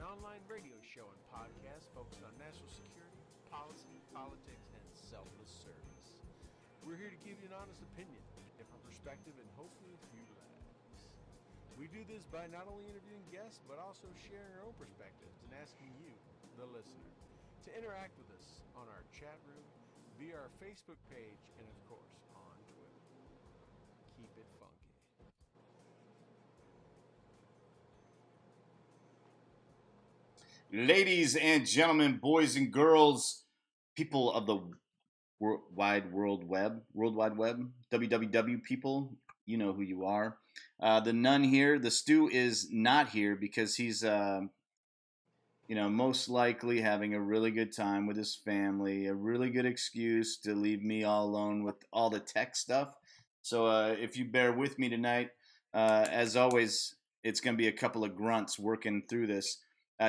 an online radio show and podcast focused on national security, policy, politics, and selfless service. We're here to give you an honest opinion, a different perspective, and hopefully a few laughs. We do this by not only interviewing guests, but also sharing our own perspectives and asking you, the listener, to interact with us on our chat room, via our Facebook page, and of course, on Twitter. Keep it funky. Ladies and gentlemen, boys and girls, people of the World Wide Web, www people, you know who you are. The nun here, the stew is not here because he's, most likely having a really good time with his family, a really good excuse to leave me all alone with all the tech stuff. So if you bear with me tonight, as always, it's going to be a couple of grunts working through this.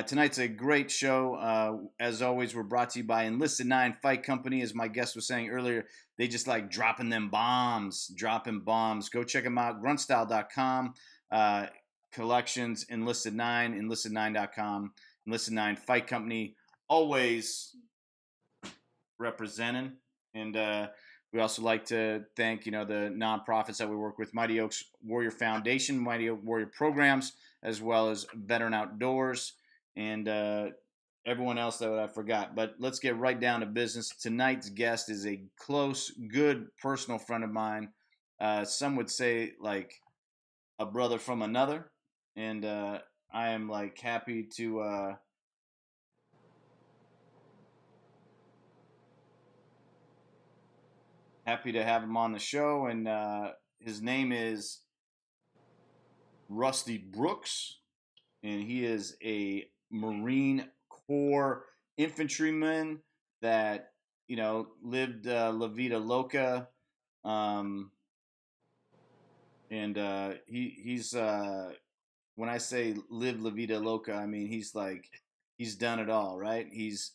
Tonight's a great show. As always, we're brought to you by Enlisted 9 Fight Company. As my guest was saying earlier, they just like dropping bombs. Go check them out, gruntstyle.com. Collections, Enlisted 9, enlisted9.com. Enlisted 9 Fight Company, always representing. And we also like to thank, the nonprofits that we work with, Mighty Oaks Warrior Foundation, Mighty Oak Warrior Programs, as well as Veteran Outdoors, and everyone else that I forgot. But let's get right down to business. Tonight's guest is a close, good, personal friend of mine. Some would say like a brother from another. And I am like happy to have him on the show. And his name is Rusty Brooks, and he is a Marine Corps infantryman that lived La Vida Loca, and he's when I say live La Vida Loca, I mean he's done it all, right? He's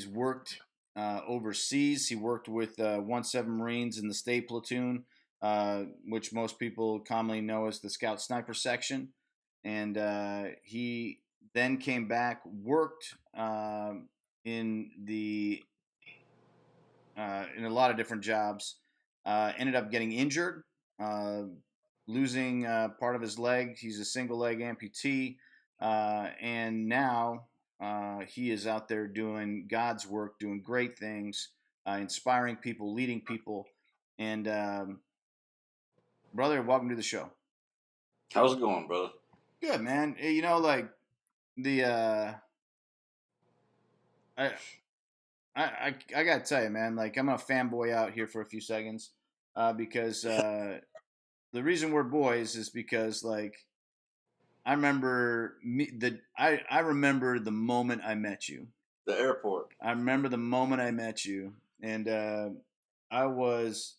worked overseas. He worked with 1-7 Marines in the State Platoon, which most people commonly know as the Scout Sniper Section. And he then came back, worked in a lot of different jobs, ended up getting injured, losing part of his leg. He's a single leg amputee, and now he is out there doing God's work, doing great things, inspiring people, leading people. And brother, welcome to the show. How's it going, brother? Good, man. I gotta tell you, man, like I'm a fanboy out here for a few seconds, because the reason we're boys is because like I remember I remember the moment I met you. The airport. I remember the moment I met you, and I was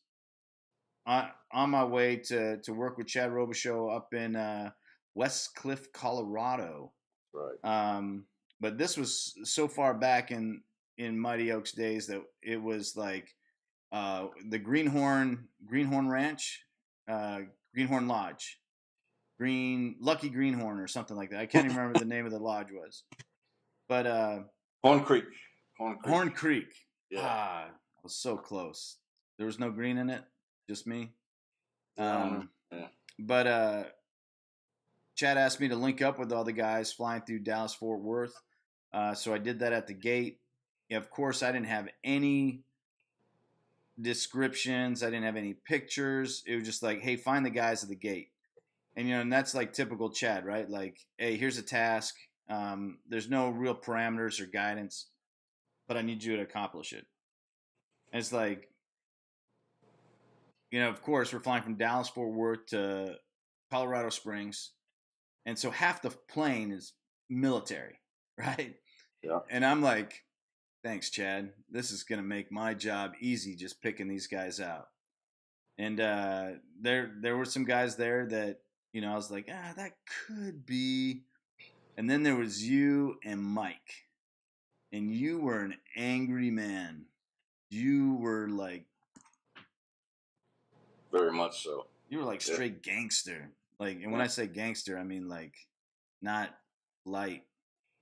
on my way to work with Chad Robichaux up in West Cliff, Colorado. Right. But this was so far back in Mighty Oaks days that it was like the Greenhorn Ranch, Greenhorn Lodge, Lucky Greenhorn or something like that. I can't even remember the name of the lodge was, but Horn Creek. Horn Creek. Yeah. I was so close. There was no green in it, just me. Yeah. But Chad asked me to link up with all the guys flying through Dallas Fort Worth, so I did that at the gate. Of course, I didn't have any descriptions. I didn't have any pictures. It was just like, hey, find the guys at the gate. And that's like typical Chad, right? Like, hey, here's a task. There's no real parameters or guidance, but I need you to accomplish it. And it's like, of course, we're flying from Dallas Fort Worth to Colorado Springs, and so half the plane is military, right? Yeah. And I'm like, thanks, Chad. This is gonna make my job easy, just picking these guys out. And there were some guys there that I was like, that could be. And then there was you and Mike, and you were an angry man. You were like, very much so. You were like straight gangster. Like, and when I say gangster, I mean like not light.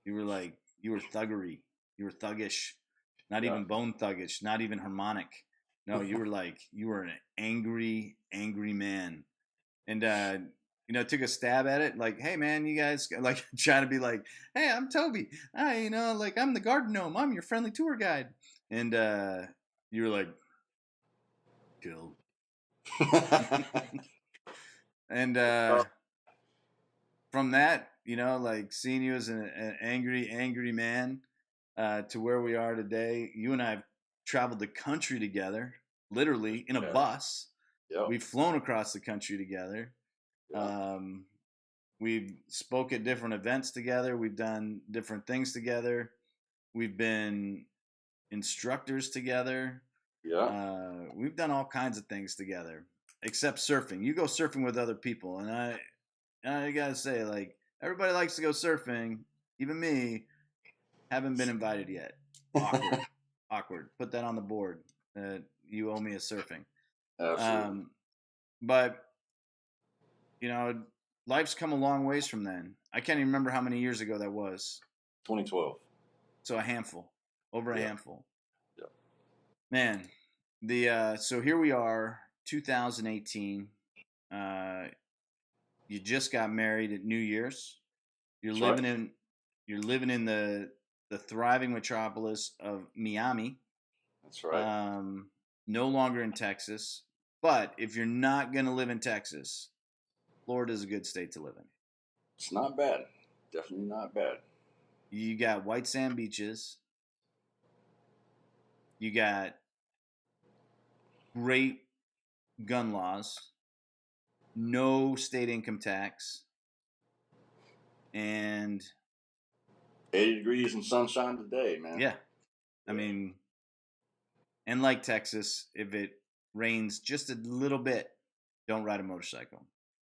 You were thuggery. You were thuggish. Not even bone thuggish. Not even harmonic. No, you were an angry, angry man. And took a stab at it. Like, hey man, you guys like trying to be like, hey, I'm Toby. Like I'm the garden gnome. I'm your friendly tour guide. And you were like, kill. And from that, like seeing you as an angry, angry man, to where we are today, you and I have traveled the country together, literally in a bus. Yep. We've flown across the country together. Yep. We've spoke at different events together. We've done different things together. We've been instructors together. Yeah. We've done all kinds of things together, except surfing. You go surfing with other people, and I gotta say, like, everybody likes to go surfing. Even me, haven't been invited yet. Awkward. Awkward. Put that on the board. You owe me a surfing. Absolutely. But life's come a long ways from then. I can't even remember how many years ago that was. 2012. So a handful. Over a handful. Yeah. Man, so here we are, 2018. You just got married at New Year's. You're living in the thriving metropolis of Miami. That's right. No longer in Texas. But if you're not going to live in Texas, Florida is a good state to live in. It's not bad. Definitely not bad. You got white sand beaches. You got great gun laws. No state income tax. And 80 degrees and sunshine today, man. Yeah. I mean, and like Texas, if it rains just a little bit, don't ride a motorcycle.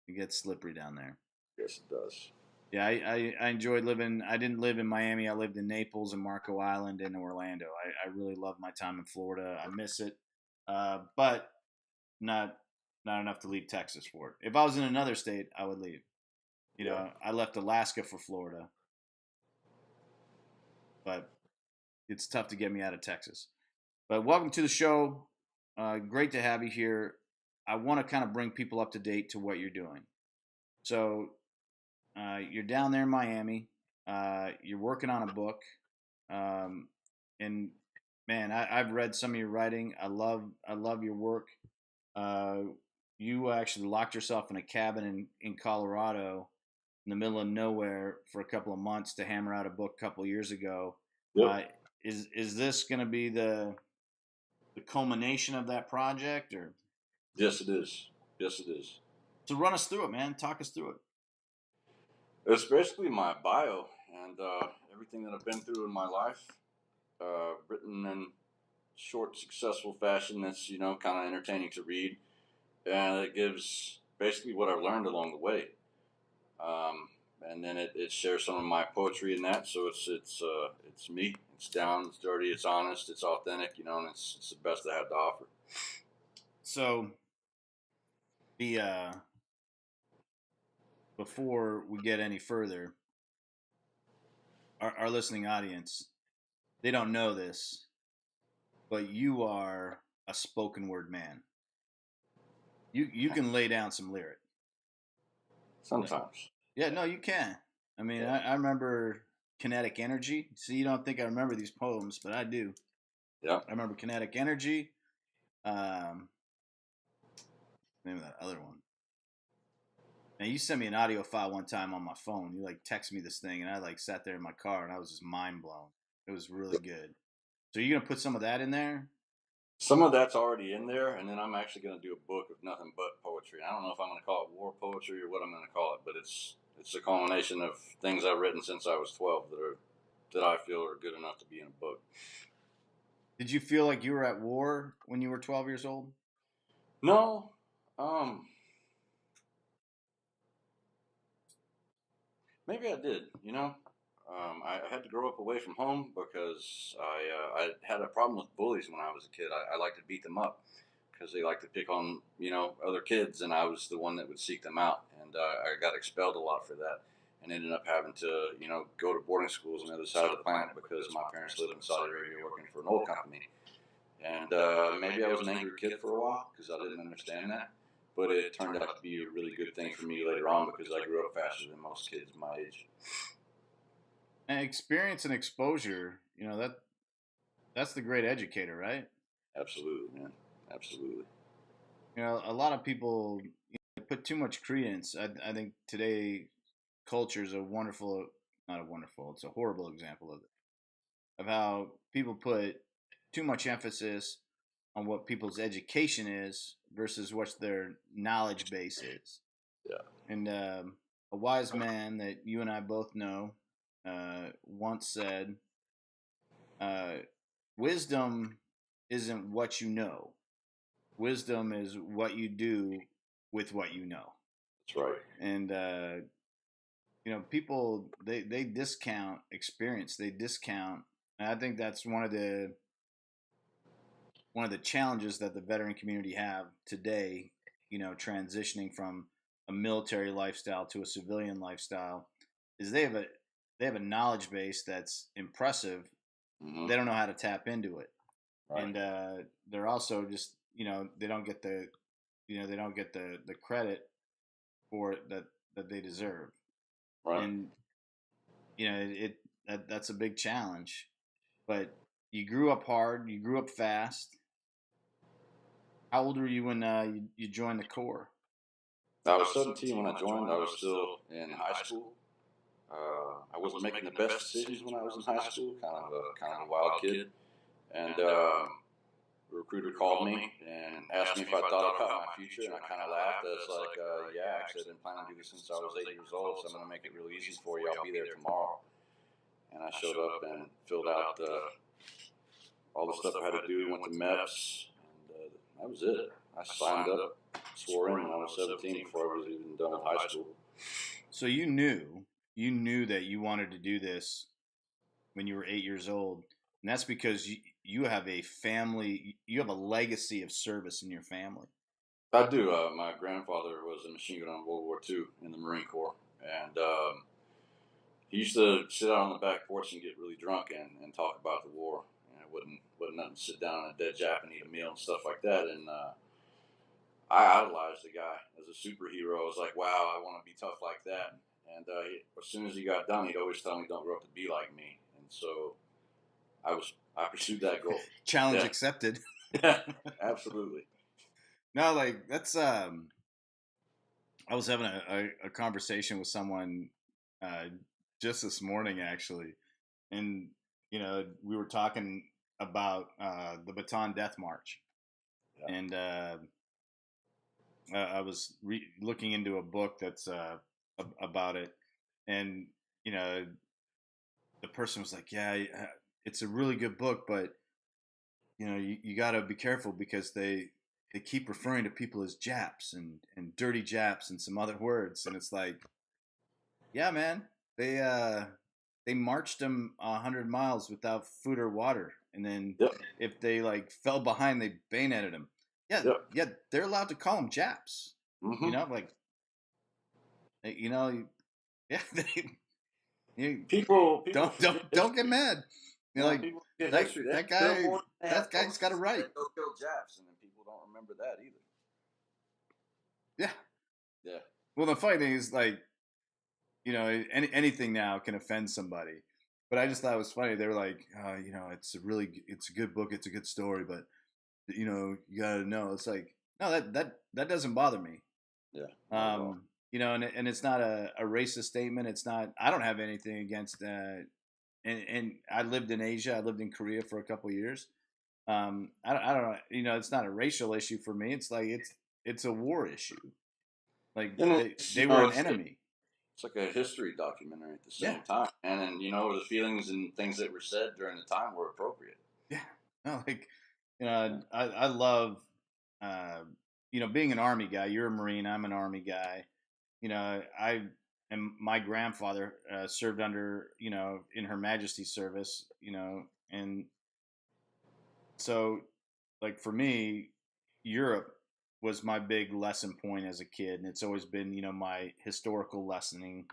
It gets slippery down there. Yes, it does. Yeah, I enjoyed living. I didn't live in Miami. I lived in Naples and Marco Island and Orlando. I really loved my time in Florida. I miss it, but not enough to leave Texas for it. If I was in another state, I would leave. You know, I left Alaska for Florida, but it's tough to get me out of Texas. But welcome to the show. Great to have you here. I want to kind of bring people up to date to what you're doing. So you're down there in Miami. You're working on a book. And man, I've read some of your writing. I love your work. You actually locked yourself in a cabin in Colorado in the middle of nowhere for a couple of months to hammer out a book a couple of years ago. Yep. Is this going to be the culmination of that project, or? Yes, it is. Yes, it is. So run us through it, man. Talk us through it. It's basically my bio and everything that I've been through in my life, written in short, successful fashion that's, kind of entertaining to read. And it gives basically what I've learned along the way. And then it shares some of my poetry in that. So it's me. It's down, it's dirty, it's honest, it's authentic, and it's the best I have to offer. So before we get any further, our listening audience, they don't know this, but you are a spoken word man. You can lay down some lyric. Sometimes. Yeah, no, you can. I mean, I remember Kinetic Energy. See, you don't think I remember these poems, but I do. Yeah. I remember Kinetic Energy. Name of that other one. Now, you sent me an audio file one time on my phone. You text me this thing, and I sat there in my car, and I was just mind blown. It was really good. So you're gonna put some of that in there? Some of that's already in there, and then I'm actually gonna do a book of nothing but poetry. I don't know if I'm gonna call it war poetry or what I'm gonna call it, but it's a culmination of things I've written since I was 12 that I feel are good enough to be in a book. Did you feel like you were at war when you were 12 years old? No. Maybe I did, I had to grow up away from home because I had a problem with bullies when I was a kid. I liked to beat them up because they like to pick on, other kids, and I was the one that would seek them out. And I got expelled a lot for that. and ended up having to, go to boarding schools on the other side of the planet because my parents lived in Saudi Arabia working for an oil company. And maybe I was an angry kid for a while because I didn't understand that. But it turned out to be a really good thing for me later on because I grew up faster than most kids my age. And experience and exposure, that's the great educator, right? Absolutely, man. Absolutely. A lot of people put too much credence. I think today culture is it's a horrible example of how people put too much emphasis on what people's education is versus what their knowledge base is. Yeah. And a wise man that you and I both know once said, wisdom isn't what you know. Wisdom is what you do with what you know. That's right. And people they discount experience. They discount, and I think that's one of the challenges that the veteran community have today. Transitioning from a military lifestyle to a civilian lifestyle, is they have a knowledge base that's impressive. Mm-hmm. They don't know how to tap into it, Right. and they're also just they don't get the credit for it that they deserve. Right. And that's a big challenge. But you grew up hard, you grew up fast. How old were you when you joined the Corps? I was 17 when I joined. I was still in high school. I wasn't making the best decisions when I was in high school. Kind of a wild kid. And a recruiter called me and asked me if I thought about my future, and I kind of laughed. I was like, yeah, actually, I've been planning to do this since I was 8 years old, so I'm going to make it real easy for you. I'll be there tomorrow. And I showed up and filled out all the stuff I had to do, went to MEPS, and that was it. I signed up, swore in when I was 17 before I was even done with high school. So you knew that you wanted to do this when you were 8 years old, and that's because you have a family, you have a legacy of service in your family. I do. My grandfather was a machine gunner in World War II in the Marine Corps, and he used to sit out on the back porch and get really drunk and talk about the war. And it wasn't nothing to sit down on a dead Jap and eat a meal and stuff like that. And I idolized the guy as a superhero. I was like, wow, I want to be tough like that. And as soon as he got done, he'd always tell me, "Don't grow up to be like me." And so I pursued that goal. Challenge accepted. Yeah, absolutely. No, like that's I was having a conversation with someone just this morning actually, and we were talking about the Bataan Death March, yeah. And I was looking into a book that's about it, and the person was like, "Yeah, it's a really good book, but you got to be careful because they keep referring to people as Japs and dirty Japs and some other words." And it's like, yeah, man, they marched them 100 miles without food or water, and then if they fell behind, they bayoneted them. Yeah, they're allowed to call them Japs. Mm-hmm. Yeah. People don't get mad. That guy's got it right. They'll kill Japs, and then people don't remember that either. Yeah. Well, the funny thing is, anything now can offend somebody. But I just thought it was funny. They were like, it's a good book, it's a good story, but you gotta know. It's like, no, that doesn't bother me. Yeah. And it's not a racist statement. It's not. I don't have anything against. And I lived in Asia. I lived in Korea for a couple of years. I don't know. It's not a racial issue for me. It's like it's a war issue. Like they were an enemy. It's like a history documentary at the same time, and then the feelings and things that were said during the time were appropriate. Yeah. No, I love being an Army guy. You're a Marine. I'm an Army guy. And my grandfather served under, in Her Majesty's service, and so, for me, Europe was my big lesson point as a kid, and it's always been, my historical lessoning.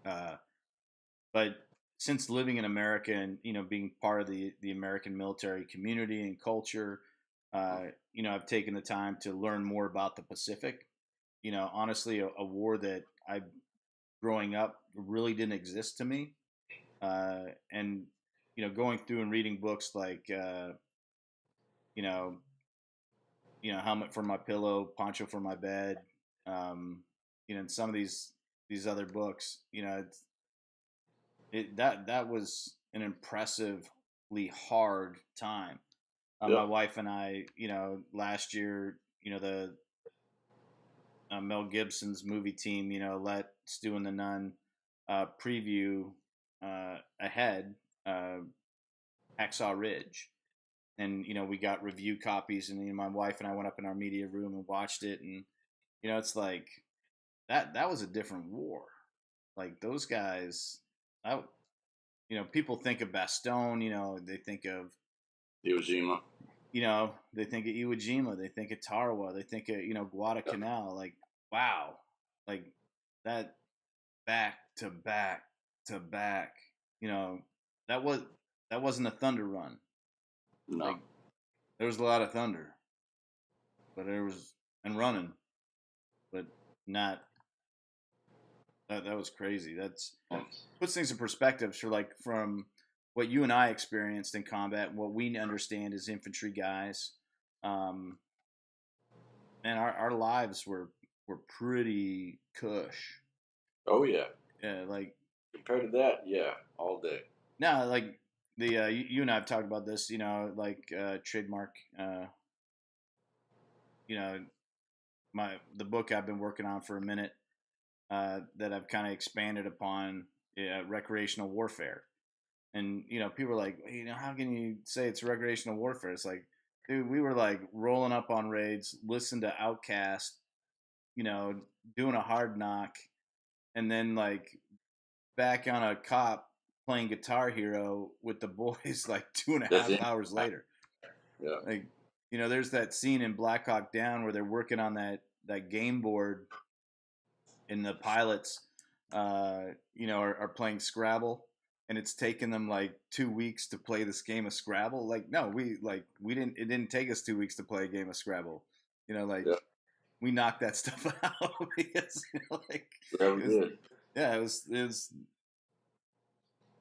But since living in America and being part of the American military community and culture, I've taken the time to learn more about the Pacific. Honestly, a war that I growing up really didn't exist to me, and going through and reading books like you know helmet for my pillow, poncho for my bed, and some of these other books, that was an impressively hard time. My Yep. wife and I, last year, the Mel Gibson's movie team, let Stu and the Nun preview ahead Hacksaw Ridge, and we got review copies, and my wife and I went up in our media room and watched it, and it's like that was a different war. Like those guys, I, people think of Bastogne, they think of Iwo Jima. They think of Iwo Jima, they think of Tarawa, they think of Guadalcanal. Like wow, like that back to back to back. That was that wasn't a thunder run. No. Like there was a lot of thunder, but there was and running, but not. That was crazy. That's puts things in perspective for like from what you and I experienced in combat, and what we understand as infantry guys. Um, and our lives were pretty cush. Oh yeah. Yeah, like Compared to that, yeah, all day. no, like the you and I have talked about this. Like trademark. You know, the book I've been working on for a minute that I've kind of expanded upon recreational warfare. And people are like, how can you say it's recreational warfare? It's like, dude, we were like rolling up on raids, listen to Outcast, doing a hard knock, and then like back on a cop playing Guitar Hero with the boys like 2.5 hours later. Yeah. Like, there's that scene in Black Hawk Down where they're working on that game board, and the pilots, are playing Scrabble, and it's taken them like 2 weeks to play this game of Scrabble. Like, no, we didn't. It didn't take us 2 weeks to play a game of Scrabble. Yeah. We knocked that stuff out because Yeah, we did. Yeah, it was.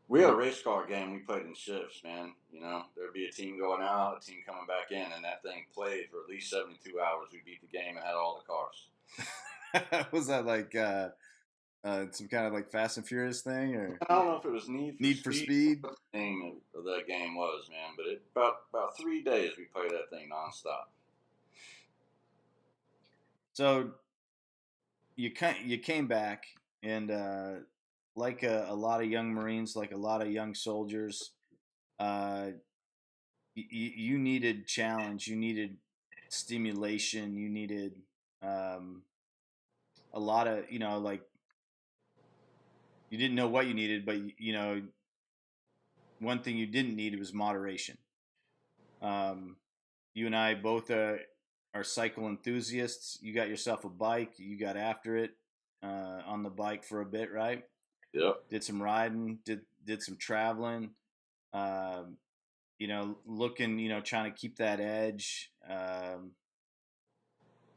We had a race car game we played in shifts, man. There'd be a team going out, a team coming back in, and that thing played for at least 72 hours. We beat the game and had all the cars. Was that like some kind of like Fast and Furious thing, or I don't know if it was Need for Speed? What the name of that game was, man. But about 3 days we played that thing nonstop. So you came back, and like a lot of young Marines, like a lot of young soldiers, you needed challenge, you needed stimulation, you needed a lot of like you didn't know what you needed, but one thing you didn't need was moderation. You and I both are cycle enthusiasts. You got yourself a bike. You got after it on the bike for a bit, right? Yep. Did some riding. Did some traveling. Looking. Trying to keep that edge.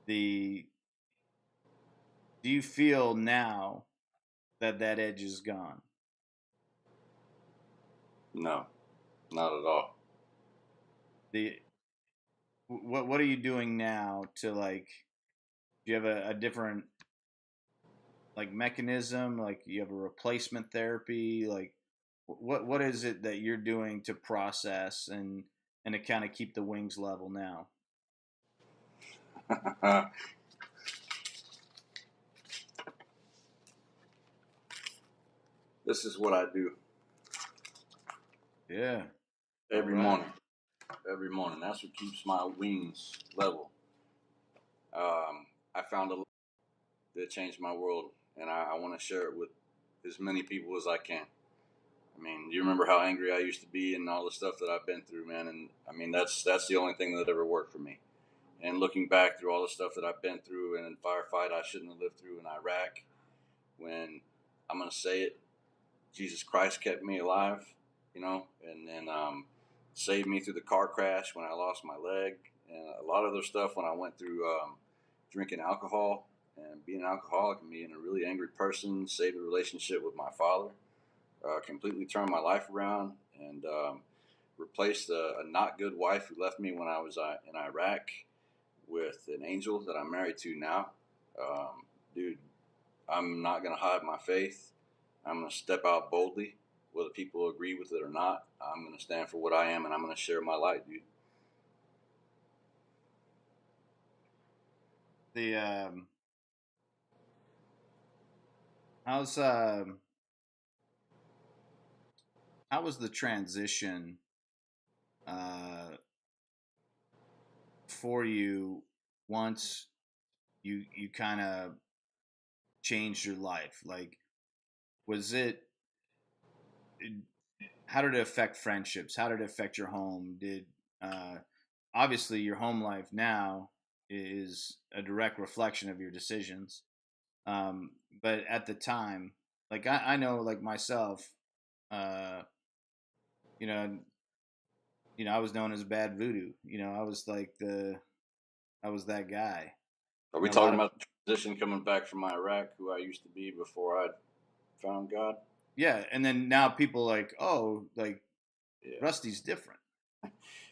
Do you feel now that edge is gone? No, not at all. What are you doing now to like? Do you have a different like mechanism? Like you have a replacement therapy? Like what is it that you're doing to process and to kind of keep the wings level now? This is what I do. Yeah. Every morning. Every morning. That's what keeps my wings level. I found a that changed my world, and I want to share it with as many people as I can. I mean, you remember how angry I used to be and all the stuff that I've been through, man. And I mean, that's the only thing that ever worked for me. And looking back through all the stuff that I've been through and in firefight I shouldn't have lived through in Iraq, when I'm going to say it. Jesus Christ kept me alive, and then saved me through the car crash when I lost my leg, and a lot of other stuff when I went through drinking alcohol and being an alcoholic and being a really angry person. Saved the relationship with my father, completely turned my life around, and replaced a not good wife who left me when I was in Iraq with an angel that I'm married to now. Dude, I'm not going to hide my faith. I'm going to step out boldly, whether people agree with it or not. I'm going to stand for what I am, and I'm going to share my light, dude. The how's how was the transition for you once you kind of changed your life? Like, was it? How did it affect friendships? How did it affect your home? Did obviously your home life now is a direct reflection of your decisions. But at the time, like I know, like myself, uh, you know, I was known as bad voodoo. I was that guy. Are we A lot talking of about the transition coming back from Iraq, who I used to be before I found God? yeah, and then now people like, oh, like Yeah. Rusty's different.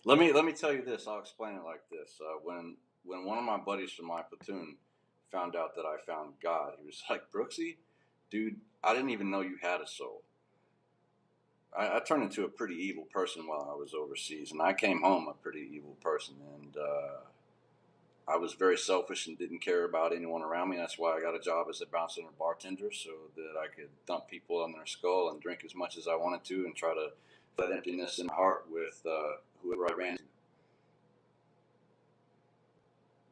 Let me tell you this. I'll explain it like this. When one of my buddies from my platoon found out that I found God, he was like, "Brooksy, dude, I didn't even know you had a soul." I turned into a pretty evil person while I was overseas, and I came home a pretty evil person, and I was very selfish and didn't care about anyone around me. That's why I got a job as a bouncer and a bartender, so that I could dump people on their skull and drink as much as I wanted to, and try to fill that emptiness in my heart with whoever I ran into.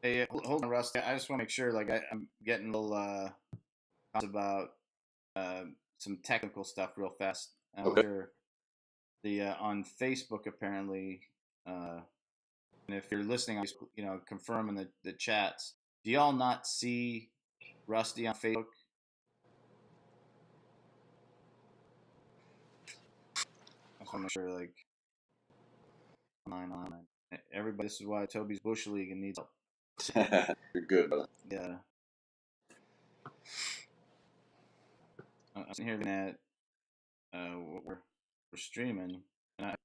Hey, hold on, Rusty. I just want to make sure. Like, I'm getting a little about uh, some technical stuff real fast. Okay. Sure. The on Facebook apparently, and if you're listening, confirm in the chats. Do y'all not see Rusty on Facebook? I just want to make sure, like, online. Everybody, this is why Toby's Bush League and needs help. You're good, brother. Yeah. I'm hearing that we're streaming. And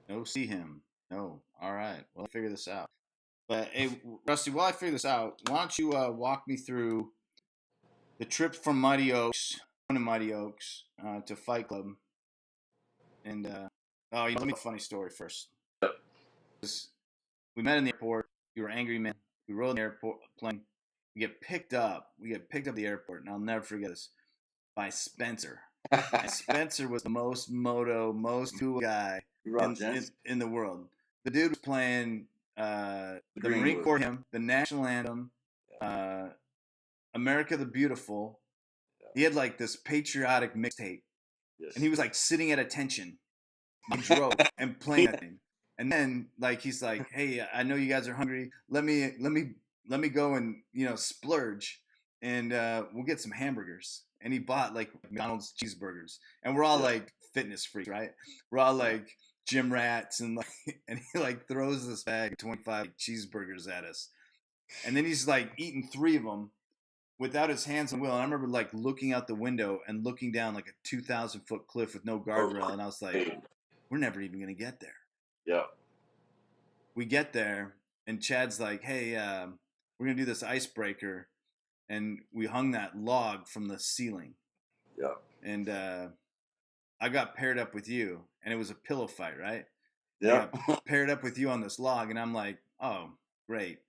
no, see him. No. All right. Well, I'll figure this out. But hey, Rusty, while I figure this out, why don't you walk me through the trip from Mighty Oaks to Fight Club? And let me tell a funny story first. We met in the airport. You were angry man. We rode in the airport plane. We get picked up. At the airport, and I'll never forget this, by Spencer. And Spencer was the most cool guy in the world. The dude was playing the Marine Corps hymn, the national anthem, America the Beautiful. He had like this patriotic mixtape, yes. And he was like sitting at attention. He drove and playing that thing. And then like he's like, "Hey, I know you guys are hungry. Let me go and splurge, and we'll get some hamburgers." And he bought like McDonald's cheeseburgers, and we're all like fitness freaks, right? We're all like gym rats, and and he like throws this bag of 25 cheeseburgers at us, and then he's like eating 3 of them without his hands on the wheel. And I remember like looking out the window and looking down like a 2,000-foot cliff with no guardrail, and I was like, we're never even gonna get there. Yeah. We get there, and Chad's like, "Hey, we're gonna do this icebreaker," and we hung that log from the ceiling. Yeah. And I got paired up with you, and it was a pillow fight, right? Yeah. I got paired up with you on this log, and I'm like, "Oh, great."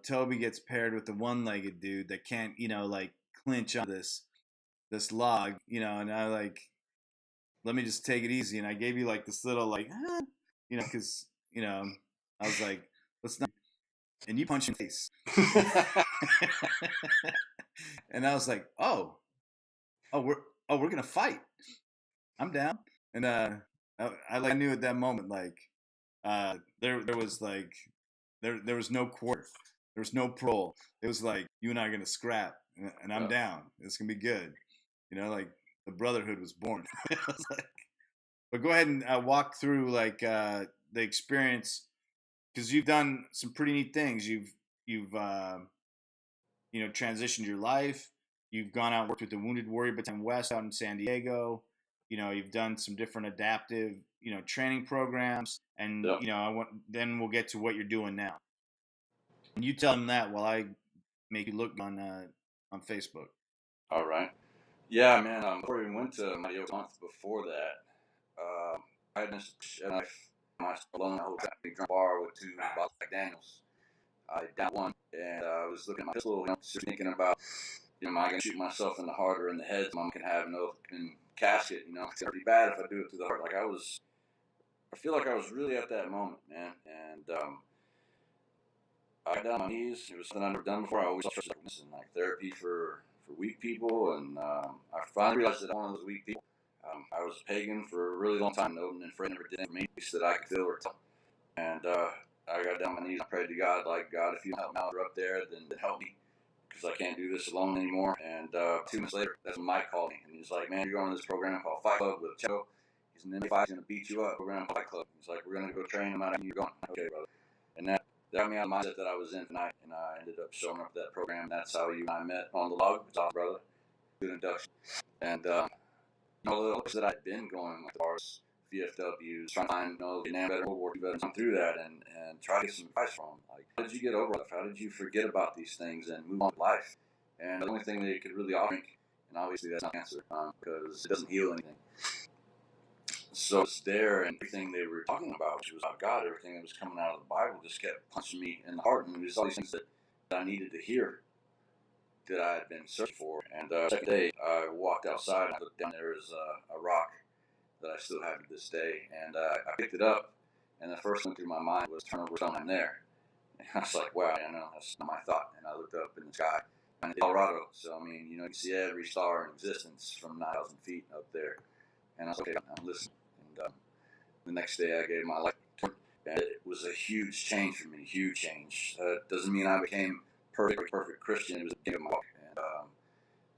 Toby gets paired with the one-legged dude that can't, like clinch on this log, and I like, let me just take it easy. And I gave you like this little like, because, I was like, let's not, and you punched in the face. And I was like, oh, we're going to fight. I'm down. And I knew at that moment, like, there was like, there was no quarter. There was no parole. It was like, you and I are gonna scrap, and I'm Yeah. down. It's gonna be good. Like the brotherhood was born. I was like, but go ahead and walk through like the experience, because you've done some pretty neat things. You've transitioned your life. You've gone out and worked with the Wounded Warrior Battalion West out in San Diego. You've done some different adaptive, training programs, and Yep. then we'll get to what you're doing now. And you tell them that while I make you look on Facebook. All right. Yeah, man. Before we went to Mario, a month before that, I had this and I alone in a hotel drunk bar with 2 bottles of Daniels. I downed one, and I was looking at my pistol, just thinking about, am I going to shoot myself in the heart or in the head? Mom can have no casket. It's gonna be bad if I do it to the heart. I feel like I was really at that moment, man. And I got down on my knees. It was something I'd never done before. I always thought it was like therapy for weak people, and I finally realized that I'm one of those weak people. I was a pagan for a really long time, and Fred never did anything for me that I could feel or tell. And I got down on my knees and prayed to God, like, God, if you help me out, you're up there, then help me, because I can't do this alone anymore. And 2 months later, that's when Mike called me, and he's like, man, you're going to this program called Fight Club with Checo. He's an MMA fight, he's going to beat you up. We're going to Fight Club. He's like, we're going to go train him out, and you're going. Okay, brother. And that got me out of the mindset that I was in tonight, and I ended up showing up to that program. That's how you and I met on the log. It's awesome, brother. Good induction. And the places that I'd been going, like bars, VFWs, trying to find Vietnam veterans, World War II veterans, come through that and try to get some advice from them. Like, how did you get over life? How did you forget about these things and move on with life? And the only thing they could really offer, and obviously that's not the answer, because it doesn't heal anything. So it's there, and everything they were talking about, which was about God, everything that was coming out of the Bible just kept punching me in the heart, and it was all these things that I needed to hear, that I had been searching for. And the second day, I walked outside, and I looked down, there was a rock that I still have to this day, and I picked it up, and the first thing through my mind was turn over stone, I'm there. And I was like, wow, I know, that's not my thought. And I looked up in the sky, and it's Colorado, so I mean, you can see every star in existence from 9,000 feet up there. And I was like, okay, I'm listening. And the next day I gave my life to it, and it was a huge change for me, huge change. Doesn't mean I became perfect Christian. It was the beginning of my walk. And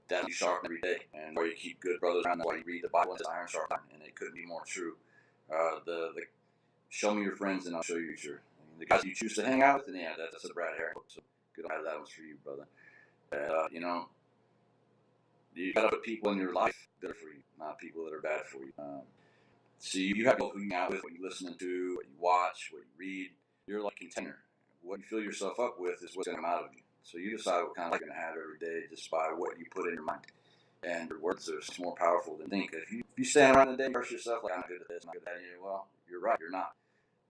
that you sharpen every day, and where you keep good brothers around, where you read the Bible, it's iron sharp iron, and it couldn't be more true. The show me your friends, and I'll show you your future. The guys you choose to hang out with, and yeah, that's a Brad Herring book. So good, that one's for you, brother. You gotta put people in your life that are for you, not people that are bad for you. See, you have people who you hang out with, what you listen to, what you watch, what you read. You're like a container. What you fill yourself up with is what's going to come out of you. So you decide what kind of life you're going to have every day just by what you put in your mind. And your words are more powerful than think. If you stand around the day and curse yourself like, I'm not good at this, I'm not good at that, well, you're right, you're not.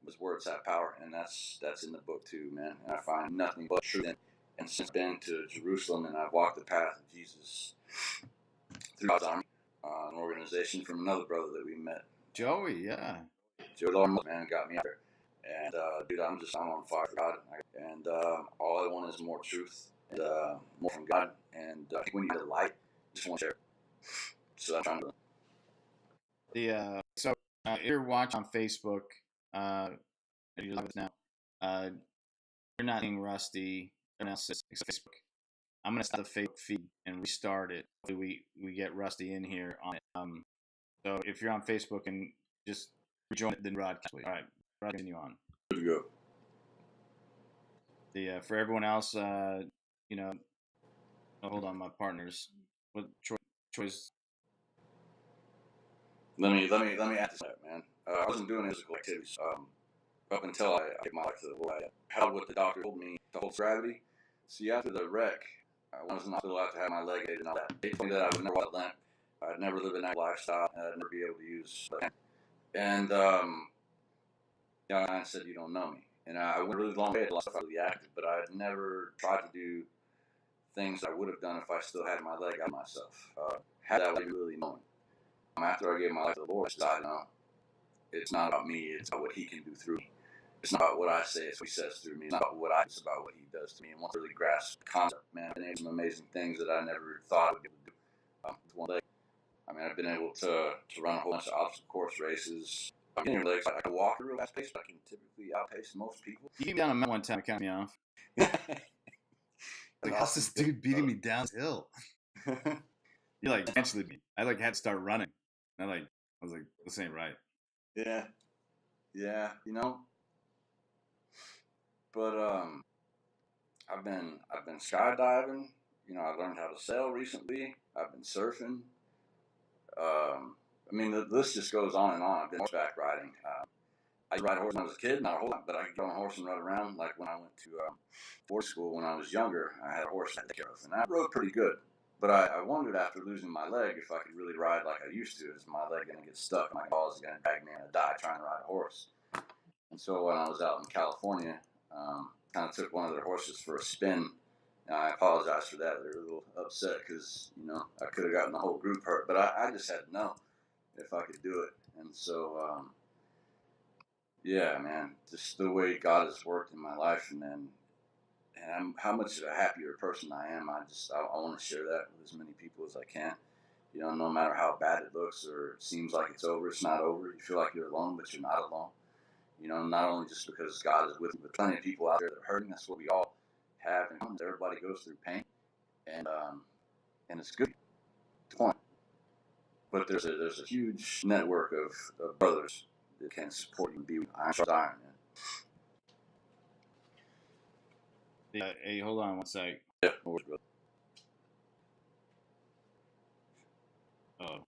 Those words have power, and that's in the book too, man. And I find nothing but truth in it. And since I've been to Jerusalem and I've walked the path of Jesus through God's army, an organization from another brother that we met. Joey, yeah. Joey Lawrence, man, got me out there. And, dude, I'm on fire for God. And all I want is more truth and more from God. And when you have the light, just want to share. So I'm trying to. If you're watching on Facebook, you're live now. You're not seeing Rusty. Else Facebook. I'm gonna stop the Facebook feed and restart it. Hopefully we get Rusty in here on it. So if you're on Facebook and just join the broadcast, all right, Rusty, continue on. Good to go. For everyone else, hold on, my partners. What choice? Let me add this up, man. I wasn't doing physical activities up until I gave my life to the Lord. I held what the doctor told me to hold gravity. See, after the wreck, I was in the hospital after having my leg aid and all that. They told me that I would never walk limp. I'd never live an active lifestyle, and I'd never be able to use the hand. And I said, you don't know me. And I went really long way, a lot of stuff I was really active, but I had never tried to do things I would have done if I still had my leg out of myself. Had that really known. After I gave my life to the Lord, I decided, no, it's not about me, it's about what He can do through me. It's not about what I say, it's what He says through me. It's not about it's about what He does to me. And once I really grasp the concept, man, I've been able to do some amazing things that I never thought I would be able to do. One day, I've been able to run a whole bunch of obstacle course races. I'm getting legs. I can walk at a real fast pace, but I can typically outpace most people. You came down a mountain one time, cut me off. Like, how's this dude beating me down this hill? He like eventually me. I like had to start running. I was like, this ain't right. Yeah, yeah, you know. But I've been skydiving. You know, I learned how to sail recently. I've been surfing. I mean, the list just goes on and on. I've been horseback riding. I used to ride a horse when I was a kid, not a whole lot, but I could get on a horse and ride around. Like when I went to boarding school when I was younger, I had a horse I had to take care of, and I rode pretty good. But I wondered after losing my leg if I could really ride like I used to. Is my leg going to get stuck? My balls are going to drag me and I die trying to ride a horse. And so when I was out in California, kind of took one of their horses for a spin. And I apologize for that. They were a little upset because, you know, I could have gotten the whole group hurt. But I just had to know if I could do it. And so, yeah, man, just the way God has worked in my life and how much of a happier person I am. I want to share that with as many people as I can. You know, no matter how bad it looks or it seems like it's over, it's not over. You feel like you're alone, but you're not alone. You know, not only just because God is with you, but plenty of people out there that are hurting. That's what we all have in common. Everybody goes through pain, and it's good to the point. But there's a huge network of brothers that can support you and be with you. Iron sharpens iron, man. Yeah, hey, hold on one sec. Yeah, no worries, brother. Oh.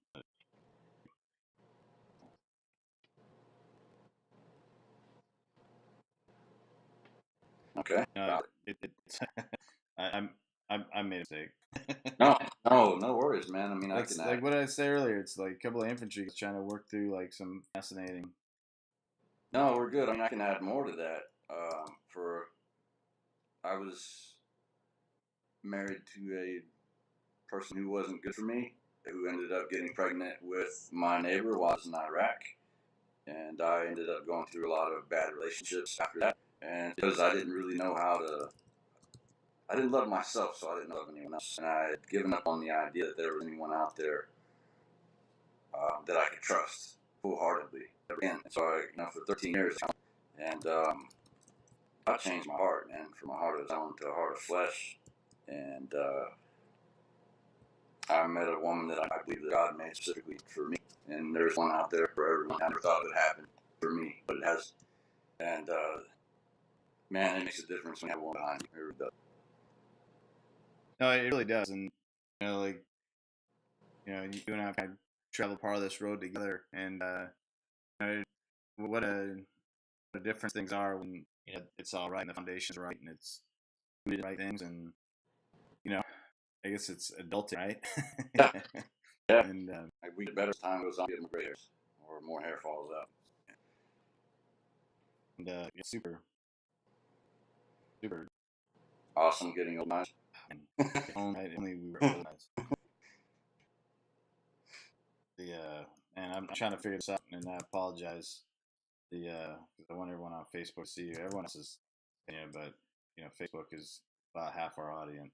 Okay. I made a mistake. No worries, man. I mean, That's like what I said earlier. It's like a couple of infantry trying to work through like some fascinating. No, we're good. I mean, I can add more to that. I was married to a person who wasn't good for me, who ended up getting pregnant with my neighbor while I was in Iraq, and I ended up going through a lot of bad relationships after that. And because I didn't really know I didn't love myself, so I didn't love anyone else, and I had given up on the idea that there was anyone out there that I could trust wholeheartedly. Again, so for 13 years, and I changed my heart, man, from a heart of stone to a heart of flesh, and I met a woman that I believe that God made specifically for me, and there's one out there for everyone. I never thought it would happen for me, but it has, and man, it makes a difference when you have one behind you. It really does. No, it really does, and you know, like you and I have kind of traveled part of this road together, and what a difference things are when it's all right and the foundation's right and it's doing the right things, and I guess it's adulting, right? Yeah, yeah. And we get better as time goes on, get more gray hairs or more hair falls out. and it's super Awesome getting old nice. Only we were old nice. And I'm trying to figure this out, and I apologize. I want everyone on Facebook to see you. Everyone else is, but Facebook is about half our audience.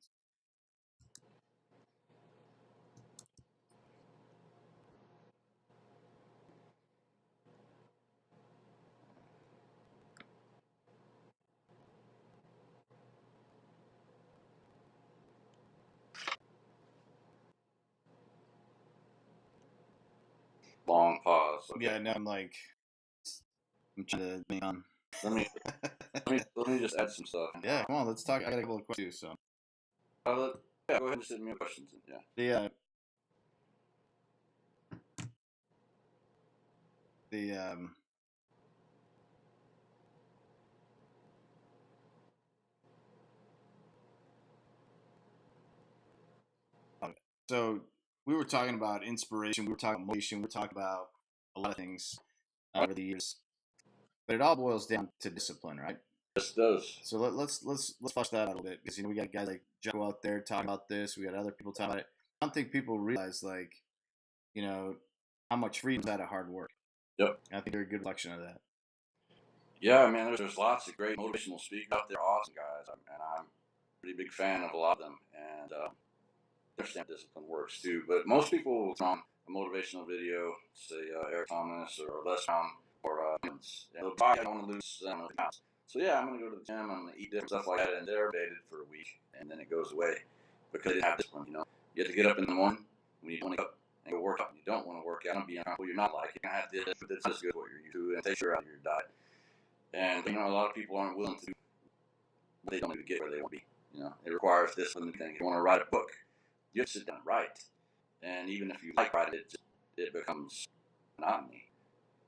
Long pause. Okay. Yeah, no, I'm trying to be on. Let me just add some stuff. Yeah, come on, let's talk. I got a couple of questions too, so. Yeah, go ahead and send me questions. Yeah. So we were talking about inspiration. We were talking about motivation. We were talking about a lot of things over the years, but it all boils down to discipline, right? Yes, it does. So let's flush that out a little bit, because we got guys like Joe out there talking about this. We got other people talking about it. I don't think people realize how much freedom is out of hard work. Yep. And I think they're a good reflection of that. Yeah, man. There's lots of great motivational speakers out there, awesome guys, and I'm a pretty big fan of a lot of them. And I understand discipline works too, but most people will turn on a motivational video, say Eric Thomas or Les Brown or they'll buy, I want to lose 700 pounds. So yeah, I'm gonna go to the gym. I'm gonna eat different stuff like that, and they're dated for a week, and then it goes away because they didn't have discipline. You know, you have to get up in the morning when you want to go and go work out. And you don't want to work out and be uncomfortable. You're not like you're gonna have to. It's just good what you're used to, and take sure out of your diet. And you know, a lot of people aren't willing to do what they don't do to get where they want to be. You know, it requires discipline. If you want to write a book, you have to sit down and write. And even if you like writing, it becomes monotony.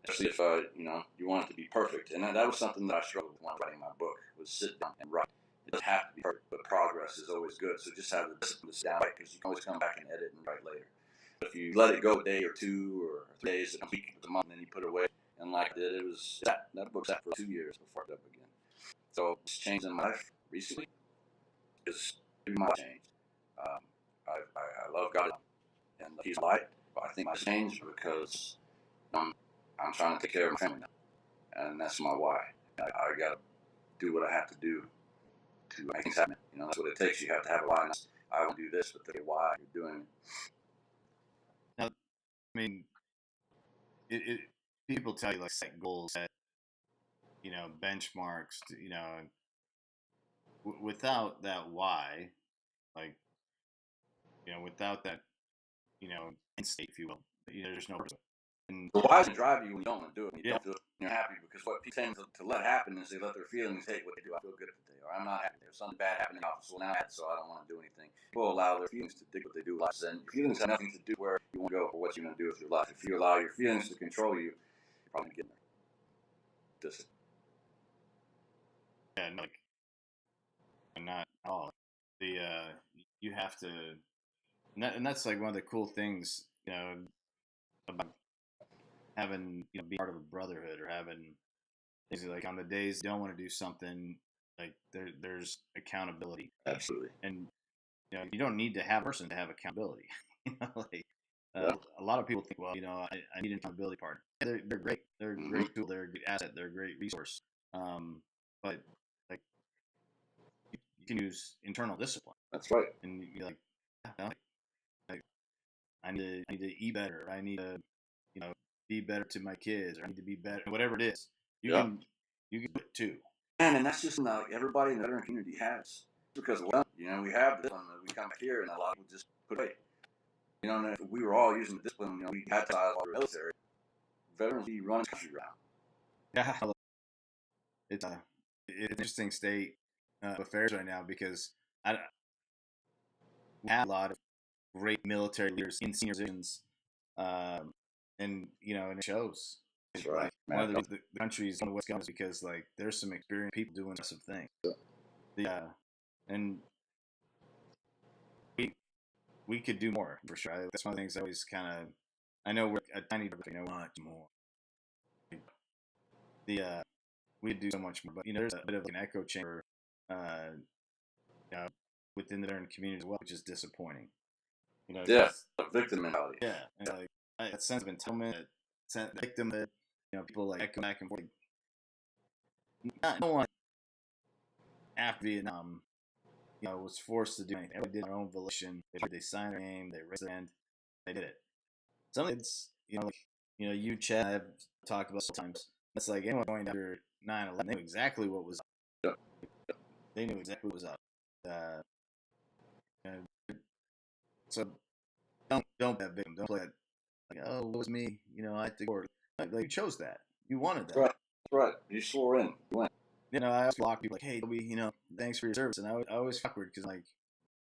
Especially if you know, you want it to be perfect. And that was something that I struggled with when writing my book, was sit down and write. It doesn't have to be perfect, but progress is always good. So just have the discipline to sit down and write, because you can always come back and edit and write later. But if you let it go a day or 2 or 3 days, a week, a month, and then you put it away, and like I did, that book sat for 2 years before I got up again. So it's changed in my life recently. It's my life changed. I love God and He's light, but I think my changed because I'm trying to take care of my family now, and that's my why. I got to do what I have to do to make things happen. You know, that's what it takes. You have to have a why. I want to do this, but the why you're doing it. Now, I mean, people tell you like set goals, set benchmarks, without that why, like without that end state, if you will, there's no purpose. And the why doesn't drive you when you don't want to do it. And you don't feel it when you're happy, because what people tend to let happen is they let their feelings take what they do. I feel good today, or I'm not happy. There's something bad happening in the office. Well, now I'm mad, so I don't want to do anything. People allow their feelings to dictate what they do. And your feelings have nothing to do where you want to go or what you're going to do with your life. If you allow your feelings to control you, you're probably getting there. Just like, not at all. You have to, and that's like one of the cool things, about having being part of a brotherhood, or having things like on the days you don't want to do something, like there's accountability. absolutely. And you don't need to have a person to have accountability. A lot of people think, well, I need an accountability partner. They're great. They're a great tool. They're a good asset. They're a great resource. But like, you can use internal discipline. That's right. And you're like, I need to eat better. I need to, be better to my kids, or I need to be better. Whatever it is, you can do it too. And that's just not everybody in the veteran community has. Because we have this one that we come here, and a lot of people just put away. And if we were all using the discipline, we had to our military. Veterans, we run the country around. Yeah, it's an interesting state of affairs right now, because we have a lot of great military leaders in senior positions, and it shows. That's right. One of the countries on the West Coast, because like there's some experienced people doing some things. And we could do more, for sure. That's one of the things I always kind of. I know we're a tiny bit, want more. We could do so much more, but there's a bit of an echo chamber, within the veteran community as well, which is disappointing. A victim mentality. Yeah, and like that sense of entitlement, that victim that people like echo back and forth. No one after Vietnam, was forced to do anything. Everybody did their own volition. They signed their name, they raised their hand, they did it. Some kids, you, Chad, have talked about sometimes. It's like anyone going after 9/11, they knew exactly what was up. They knew exactly what was up. So don't be that victim. Don't play that. Like, oh, it was me. I had to go. Like, you chose that. You wanted that. That's right. You swore in. You went. I always block people like, hey, Toby, thanks for your service. And I always awkward because like,